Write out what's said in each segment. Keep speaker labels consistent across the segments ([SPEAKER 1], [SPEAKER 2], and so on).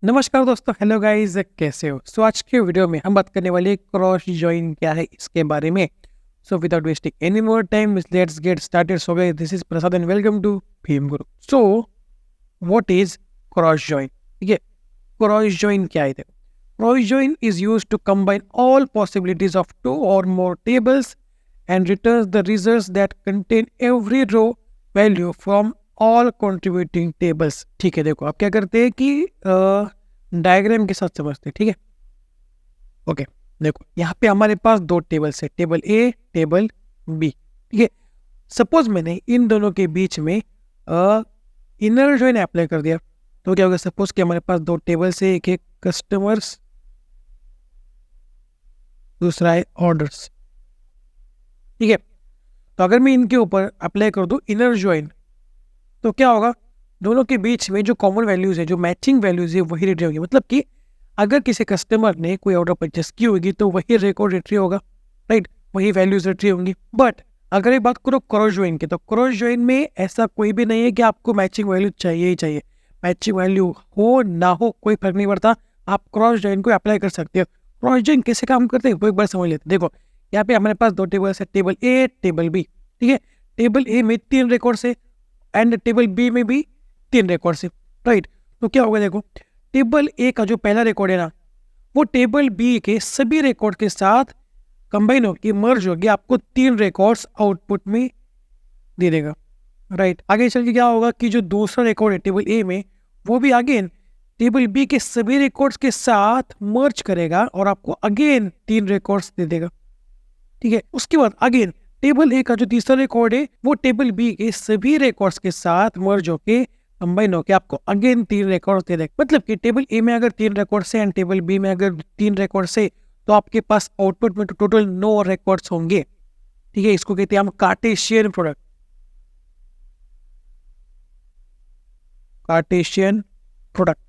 [SPEAKER 1] नमस्कार दोस्तों, hello guys, कैसे हो? आज के वीडियो में हम बात करने वाले क्रॉस जॉइन क्या है इसके बारे में। Without wasting any more time, let's get started. So guys, this is Prasad and welcome to Bhim Guru. What is cross join? ठीक है, क्रॉस जॉइन क्या है? देखो, cross join is used to combine all possibilities of two or more tables and returns the results that contain every row value from all contributing tables। ठीक है, देखो आप क्या करते हैं कि डायग्राम के साथ समझते हैं। ठीक है, ओके। देखो यहाँ पे हमारे पास दो टेबल्स है, टेबल ए, टेबल बी। ठीक है, सपोज मैंने इन दोनों के बीच में इनर जॉइन अप्लाई कर दिया, तो क्या होगा? सपोज कि हमारे पास दो टेबल्स है, एक है कस्टमर्स, दूसरा है ऑर्डर्स। ठीक है, तो अगर मैं इनके ऊपर अप्लाई कर दूं इनर जॉइन, तो क्या होगा? दोनों के बीच में जो कॉमन वैल्यूज है, जो मैचिंग वैल्यूज है, वही रिट्रीव होगी। मतलब कि अगर किसी कस्टमर ने कोई ऑर्डर परचेस की होगी तो वही रिकॉर्ड रिट्रीव होगा, राइट? वही वैल्यूज रिट्रीव होंगी। बट अगर ये बात करो क्रॉस जॉइन की, तो क्रॉस जॉइन में ऐसा कोई भी नहीं है कि आपको मैचिंग वैल्यू चाहिए ही चाहिए। मैचिंग वैल्यू हो ना हो कोई फर्क नहीं पड़ता, आप क्रॉस जॉइन को अप्लाई कर सकते हो। क्रॉस जॉइन कैसे काम करते हैं वो एक बार समझ लेते हैं। देखो यहाँ पे हमारे पास दो टेबल्स है, टेबल ए, टेबल बी। ठीक है, टेबल ए में 3 रिकॉर्ड्स है एंड टेबल बी में भी 3 रिकॉर्ड्स है, राइट? तो क्या होगा? देखो, टेबल ए का जो पहला रिकॉर्ड है ना, वो टेबल बी के सभी रिकॉर्ड के साथ कंबाइन होकर मर्ज होगी, आपको 3 रिकॉर्ड्स आउटपुट में दे देगा, राइट? आगे चल के क्या होगा कि जो दूसरा रिकॉर्ड है टेबल ए में, वो भी अगेन टेबल बी के सभी रिकॉर्ड्स के साथ मर्ज करेगा और आपको अगेन 3 रिकॉर्ड्स दे देगा। ठीक है, उसके बाद अगेन टेबल ए का जो तीसरा रिकॉर्ड है वो टेबल बी के सभी रिकॉर्ड्स के साथ मर्ज होके कंबाइन होके आपको अगेन 3 रिकॉर्ड्स दे देगा। मतलब कि टेबल ए में अगर 3 रिकॉर्ड्स है एंड टेबल बी में अगर 3 रिकॉर्ड्स है, तो आपके पास आउटपुट में टोटल 9 रिकॉर्ड्स होंगे। ठीक है, इसको कहते हैं हम कार्टेशियन प्रोडक्ट। कार्टेशियन प्रोडक्ट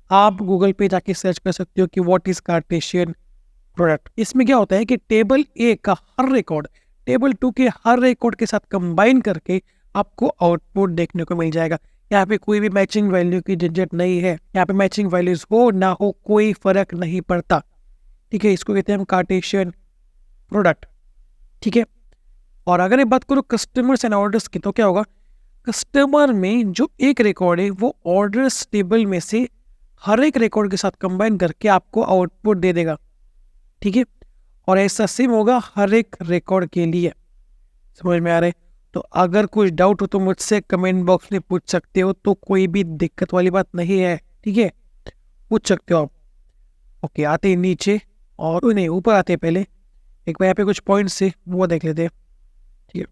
[SPEAKER 1] आप गूगल पे जाके सर्च कर सकते हो कि व्हाट इज कार्टेशियन प्रोडक्ट। इसमें क्या होता है कि टेबल ए का हर रिकॉर्ड टेबल 2 के हर रिकॉर्ड के साथ कंबाइन करके आपको आउटपुट देखने को मिल जाएगा। यहाँ पे कोई भी मैचिंग वैल्यू की झंझट नहीं है, यहाँ पे मैचिंग वैल्यूज हो ना हो कोई फर्क नहीं पड़ता। ठीक है, इसको कहते हैं हम कार्टेशियन प्रोडक्ट। ठीक है, और अगर ये बात करो कस्टमर्स एंड ऑर्डर्स की, तो क्या होगा? कस्टमर में जो एक रिकॉर्ड है वो ऑर्डर्स टेबल में से हर एक रिकॉर्ड के साथ कंबाइन करके आपको आउटपुट दे देगा। ठीक है, और ऐसा सेम होगा हर एक रिकॉर्ड के लिए। समझ में आ रहा है? तो अगर कुछ डाउट हो तो मुझसे कमेंट बॉक्स में पूछ सकते हो, तो कोई भी दिक्कत वाली बात नहीं है। ठीक है, पूछ सकते हो आप। ओके, आते हैं नीचे, और नहीं ऊपर आते हैं। पहले एक बार यहाँ पे कुछ पॉइंट्स है वो देख लेते हैं। ठीक है,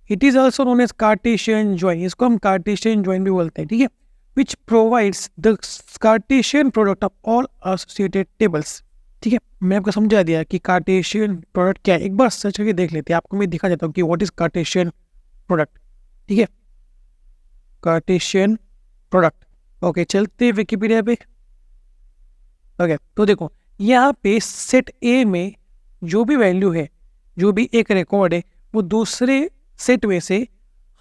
[SPEAKER 1] it is also known as Cartesian join, इसको हम कार्टेशियन ज्वाइन भी बोलते हैं। ठीक है, which provides the Cartesian product of all associated tables. ठीक है, मैं आपको समझा दिया कि कार्टेशियन प्रोडक्ट क्या है। एक बार सर्च करके देख लेते हैं, आपको मैं दिखा देता हूँ कि व्हाट इज कार्टेशियन प्रोडक्ट। ठीक है, कार्टेशियन प्रोडक्ट। ओके, चलते विकिपीडिया पे। ओके, तो देखो यहाँ पे सेट ए में जो भी वैल्यू है, जो भी एक रिकॉर्ड है, वो दूसरे सेट में से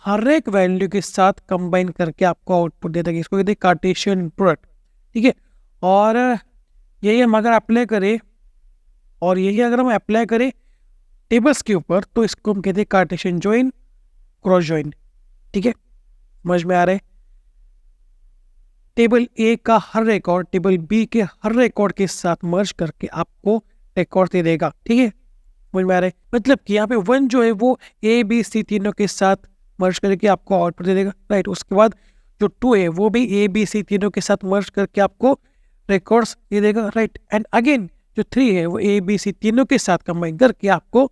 [SPEAKER 1] हर एक वैल्यू के साथ कंबाइन करके आपको आउटपुट दे देगा। इसको कहते हैं कार्टेशियन प्रोडक्ट। ठीक है, और यही हम अगर अप्लाई करें, और यही अगर हम अप्लाई करें टेबल्स के ऊपर, तो इसको हम कहते हैं कार्टेशियन ज्वाइन, क्रॉस ज्वाइन। ठीक है, समझ में आ रहा है? टेबल ए का हर रिकॉर्ड टेबल बी के हर रिकॉर्ड के साथ मर्ज करके आपको रिकॉर्ड दे देगा। ठीक है, समझ में आ रहा है? मतलब कि यहाँ पे 1 जो है वो ए बी सी तीनों के साथ मर्ज करके आपको आउटपुट दे देगा, राइट? उसके बाद जो 2 है वो भी ए बी सी तीनों के साथ मर्ज करके आपको रिकॉर्ड्स दे देगा, राइट? एंड अगेन जो 3 है वो ए बी सी तीनों के साथ कंबाइन करके आपको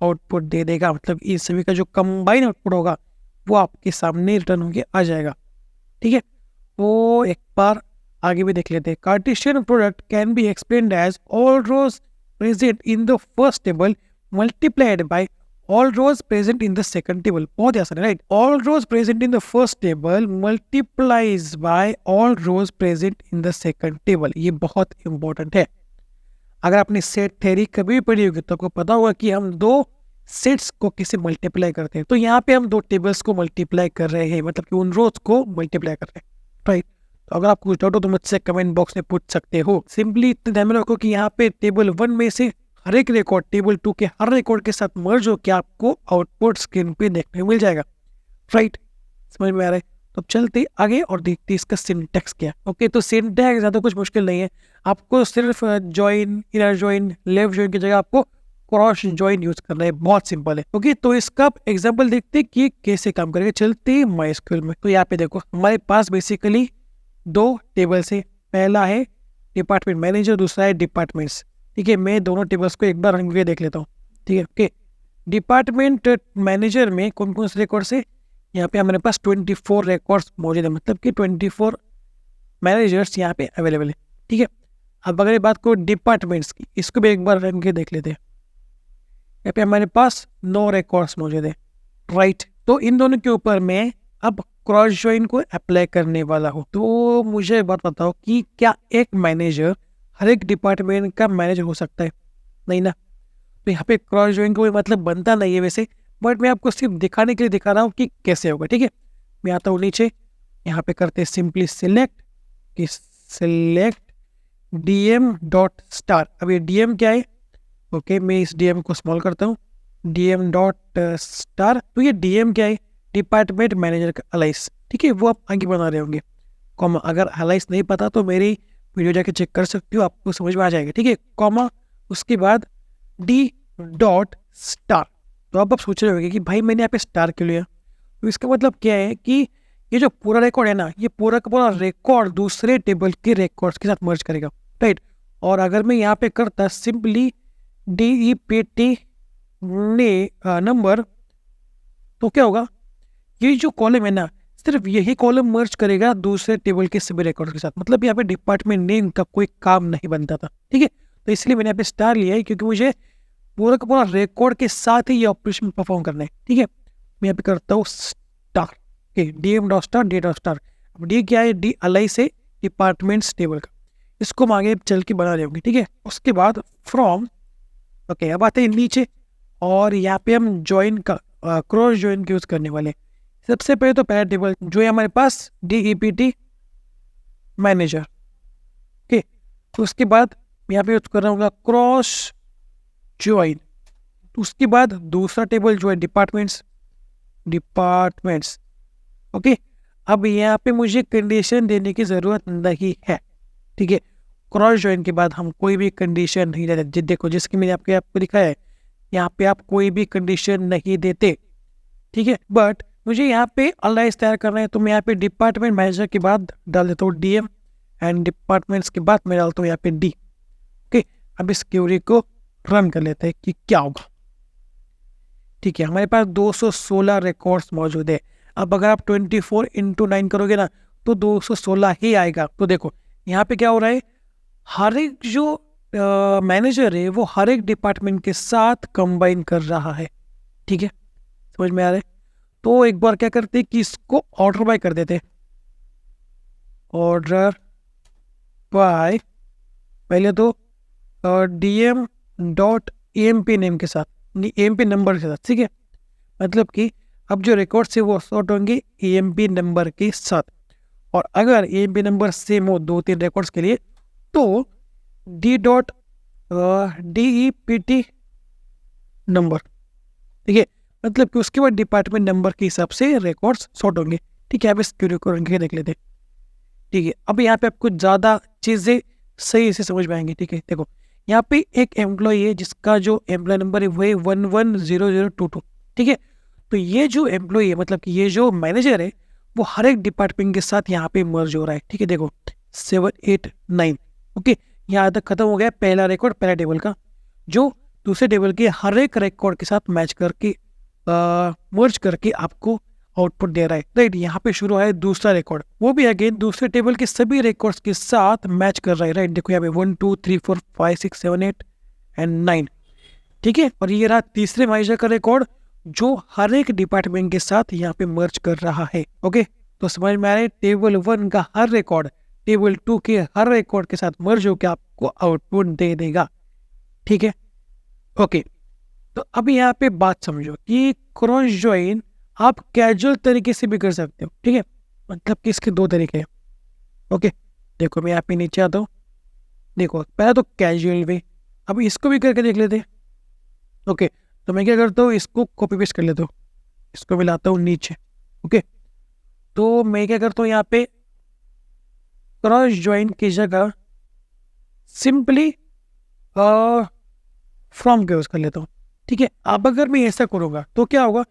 [SPEAKER 1] आउटपुट दे देगा। मतलब इन सभी का जो कंबाइन आउटपुट होगा वो आपके सामने रिटर्न होके आ जाएगा। ठीक है, तो एक बार आगे भी देख लेते हैं। Cartesian product can be explained as all rows present in the first table multiplied by all rows present in the second table। बहुत ही आसान है, right? all rows present in the first table multiplies by all rows present in the second table। ये बहुत important है। अगर आपने set theory कभी भी पढ़ी होगी तो आपको पता होगा कि हम दो सेट्स को किसे मल्टीप्लाई करते हैं। तो यहाँ पे हम दो टेबल्स को मल्टीप्लाई कर रहे हैं, मतलब कि उन रोज को मल्टीप्लाई कर रहे हैं, राइट? तो अगर आप कुछ डाउट हो तो मुझसे कमेंट बॉक्स में पूछ सकते हो। सिंपली इतने ध्यान में रखो कि यहाँ पे टेबल 1 में से हर एक रिकॉर्ड टेबल 2 के हर रिकॉर्ड के साथ मर्ज होकर आपको आउटपुट स्क्रीन पे देखने को मिल जाएगा। राइट, समझ में आ रहा है? तो चलते आगे और देखते इसका सिंटैक्स क्या है। ओके, तो सिंटैक्स ज़्यादा कुछ मुश्किल नहीं है, आपको सिर्फ join, inner join, left join की जगह आपको क्रॉस ज्वाइन यूज करना है, बहुत सिंपल है। ओके, तो इसका एग्जांपल देखते हैं कि कैसे काम करेगा। चलते माइस्क्यूएल में। तो यहाँ पे देखो हमारे पास बेसिकली दो टेबल्स है, पहला है डिपार्टमेंट मैनेजर, दूसरा है डिपार्टमेंट्स। ठीक है, मैं दोनों टेबल्स को एक बार रंग के देख लेता हूँ। ठीक है, ओके, डिपार्टमेंट मैनेजर में कौन कौन से रिकॉर्ड्स है? यहाँ पे हमारे पास 24 रिकॉर्ड्स मौजूद है, मतलब कि 24 मैनेजर्स यहाँ पे अवेलेबल है। ठीक है, अब अगर बात करो डिपार्टमेंट्स की, इसको भी एक बार रन के देख लेते हैं। यहाँ पे हमारे पास 9 रिकॉर्ड्स मौजूद है। राइट, तो इन दोनों के ऊपर मैं अब क्रॉस ज्वाइन को अप्लाई करने वाला हूँ। तो मुझे बात बताओ कि क्या एक मैनेजर हर एक डिपार्टमेंट का मैनेजर हो सकता है? नहीं ना। तो यहाँ पे क्रॉस ज्वाइन का कोई मतलब बनता नहीं है वैसे, बट मैं आपको सिर्फ दिखाने के लिए दिखा रहा हूँ कि कैसे होगा। ठीक है, मैं आता हूँ नीचे, यहाँ पे करते हैं सिंपली सिलेक्ट dm.star। अब ये dm क्या है? ओके, मैं इस dm को स्मॉल करता हूँ, dm.star। तो ये dm क्या है? डिपार्टमेंट मैनेजर का अलाइस। ठीक है, वो आप आगे बना रहे होंगे। कॉमा, अगर अलाइस नहीं पता तो मेरी वीडियो जाके चेक कर सकते हो, आपको समझ में आ जाएगा। ठीक है, कॉमा, उसके बाद d.star। तो अब आप सोच रहे होंगे कि भाई मैंने यहाँ पे स्टार क्यों लिया? तो इसका मतलब क्या है कि ये जो पूरा रिकॉर्ड है ना, ये पूरा का पूरा रिकॉर्ड दूसरे टेबल के रिकॉर्ड्स के साथ मर्ज करेगा। राइट, और अगर मैं यहाँ पे करता सिंपली DEPT नंबर, तो क्या होगा? ये जो कॉलम है ना, सिर्फ यही कॉलम मर्ज करेगा दूसरे टेबल के सभी रिकॉर्ड के साथ। मतलब यहाँ पे डिपार्टमेंट नेम का कोई काम नहीं बनता था। ठीक है, तो इसलिए मैंने यहाँ पे स्टार लिया है, क्योंकि मुझे पूरा का पूरा रिकॉर्ड के साथ ही ये ऑपरेशन परफॉर्म करना है। ठीक है, मैं यहाँ पे करता हूँ स्टार, dm.star d.star। अब डी क्या है? डी अलाई से डिपार्टमेंट्स टेबल का, इसको हम आगे चल के बना रहे होंगे। ठीक है, उसके बाद फ्रॉम, ओके, अब आते हैं नीचे, और यहाँ पे हम ज्वाइन का क्रॉस ज्वाइन का यूज करने वाले। सबसे पहले तो पहला टेबल जो है हमारे पास DEPT मैनेजर। ओके, तो उसके बाद मैं यहाँ पे यूज कर रहा हूँ क्रॉस ज्वाइन। उसके बाद दूसरा टेबल जो है डिपार्टमेंट्स। ओके, अब यहाँ पे मुझे कंडीशन देने की जरूरत नहीं है। ठीक है, क्रॉस ज्वाइन के बाद हम कोई भी कंडीशन नहीं देते। देखो, जिसकी मैंने आपको दिखाया है, यहाँ पे आप कोई भी कंडीशन नहीं देते। ठीक है, बट मुझे यहाँ पे अलाइस तैयार करना है, तो मैं यहाँ पे डिपार्टमेंट मैनेजर के बाद डाल देता हूँ DM, एंड डिपार्टमेंट्स के बाद मैं डालता हूँ यहाँ पे D। ओके, अब इस क्यूरी को रन कर लेते हैं कि क्या होगा। ठीक है, हमारे पास 216 रिकॉर्ड्स मौजूद है। अब अगर आप 24 × 9 करोगे ना, तो 216 ही आएगा। तो देखो यहाँ पे क्या हो रहा है, हर एक जो मैनेजर है वो हर एक डिपार्टमेंट के साथ कंबाइन कर रहा है। ठीक है, समझ में आ रहा है? तो एक बार क्या करते हैं कि इसको ऑर्डर बाय कर देते हैं। ऑर्डर बाय, पहले तो DM.AMP नेम के साथ, AMP नंबर के साथ। ठीक है, मतलब कि अब जो रिकॉर्ड्स है वो सॉर्ट होंगे AMP नंबर के साथ, और अगर AMP नंबर सेम हो 2-3 रिकॉर्ड्स के लिए, तो DEPT नंबर। ठीक है, मतलब कि उसके बाद डिपार्टमेंट नंबर के हिसाब से रिकॉर्ड्स सॉर्ट होंगे। ठीक है, आप इस क्यूरी को रंग के देख लेते हैं। ठीक है, अब यहाँ पे आपको ज़्यादा चीज़ें सही से समझ में आएंगी। ठीक है, देखो यहाँ पे एक एम्प्लॉय है जिसका जो एम्प्लॉय नंबर है वो है 110022। ठीक है, तो ये जो एम्प्लॉय है, मतलब कि ये जो मैनेजर है, वो हर एक डिपार्टमेंट के साथ यहाँ पे मर्ज हो रहा है। ठीक है, देखो 789। ओके, यहाँ तक खत्म हो गया पहला रिकॉर्ड, पहला टेबल का, जो दूसरे टेबल के हर एक रिकॉर्ड के साथ मैच करके मर्ज करके आपको आउटपुट दे रहा है। राइट, यहाँ पे शुरू है दूसरा रिकॉर्ड, वो भी अगेन दूसरे टेबल के सभी रिकॉर्ड्स के साथ मैच कर रहा है। राइट, देखो यहाँ पे 1 2 3 4 5 6 7 8 एंड 9। ठीक है, और ये रहा तीसरे मैनेजर का रिकॉर्ड जो हर एक डिपार्टमेंट के साथ यहाँ पे मर्ज कर रहा है। ओके, तो समझ में आ रहा है, टेबल 1 का हर रिकॉर्ड टेबल 2 के हर रिकॉर्ड के साथ मर्ज होकर आपको आउटपुट दे देगा। ठीक है, ओके, तो अब यहाँ पे बात समझो कि क्रॉस ज्वाइन आप कैजुअल तरीके से भी कर सकते हो। ठीक है, मतलब कि इसके दो तरीके हैं। ओके, देखो मैं यहाँ पे नीचे आता हूँ। देखो पहले तो कैजुअल वे, अब इसको भी करके देख लेते हैं। ओके, तो मैं क्या करता हूँ, इसको कॉपी पेस्ट कर लेता हूँ, इसको भी लाता हूँ नीचे। ओके, तो मैं क्या करता हूँ, यहाँ पे क्रॉस ज्वाइन की जगह सिंपली फ्रॉम का यूज कर लेता हूँ। ठीक है, अब अगर मैं ऐसा करूँगा तो क्या होगा,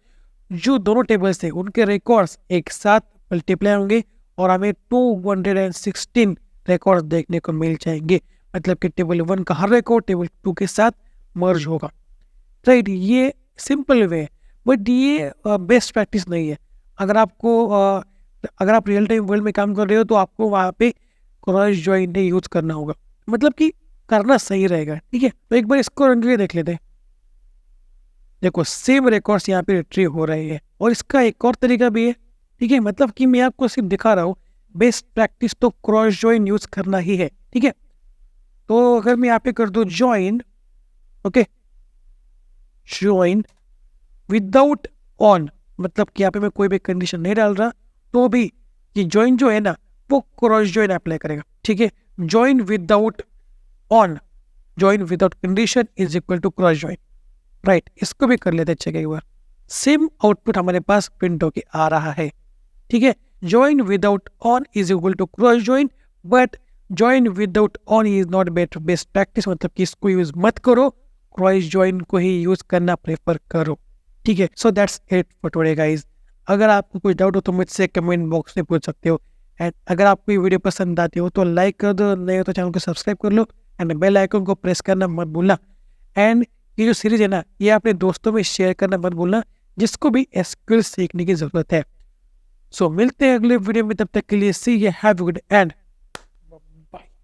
[SPEAKER 1] जो दोनों टेबल्स थे उनके रिकॉर्ड्स एक साथ मल्टीप्लाई होंगे और हमें 216 रिकॉर्ड्स देखने को मिल जाएंगे। मतलब कि टेबल 1 का हर रिकॉर्ड टेबल 2 के साथ मर्ज होगा। राइट, ये सिंपल वे है, बट ये बेस्ट प्रैक्टिस नहीं है। अगर आपको अगर आप रियल टाइम वर्ल्ड में काम कर रहे हो तो आपको वहाँ पे क्रॉस ज्वाइन नहीं यूज करना होगा, मतलब कि करना सही रहेगा। ठीक है, तो एक बार इसको रन करके देख लेते हैं। देखो सेम रिकॉर्ड्स यहाँ पे रिट्रीव हो रहे हैं, और इसका एक और तरीका भी है। ठीक है, मतलब कि मैं आपको सिर्फ दिखा रहा हूँ, बेस्ट प्रैक्टिस तो क्रॉस ज्वाइन यूज करना ही है। ठीक है, तो अगर मैं यहाँ पे कर दूँ join, okay, join without on, मतलब कि यहाँ पे मैं कोई भी कंडीशन नहीं डाल रहा, तो भी ये ज्वाइन जो है ना वो क्रॉस ज्वाइन अप्लाई करेगा। ठीक है, join without on, join without condition is equal to cross join. Right, इसको भी कर लेते हैं चेक एक बार। सेम आउटपुट हमारे पास प्रिंट होके आ रहा है। ठीक है, join without on is equal to cross join, but join without on is not best practice, मतलब कि इसको यूज मत करो, क्रॉस ज्वाइन को ही यूज करना प्रेफर करो। ठीक है, so that's it for today guys. अगर आपको कुछ डाउट हो तो मुझसे कमेंट बॉक्स में पूछ सकते हो। एंड अगर आपको ये वीडियो पसंद आती हो तो लाइक कर दो, नहीं हो तो चैनल को सब्सक्राइब कर लो, एंड बेल आइकन को प्रेस करना मत भूलना। एंड ये जो सीरीज है ना, ये अपने दोस्तों में शेयर करना मत भूलना, जिसको भी एसक्यूएल सीखने की जरूरत है। सो मिलते हैं अगले वीडियो में, तब तक के लिए see you, have a good and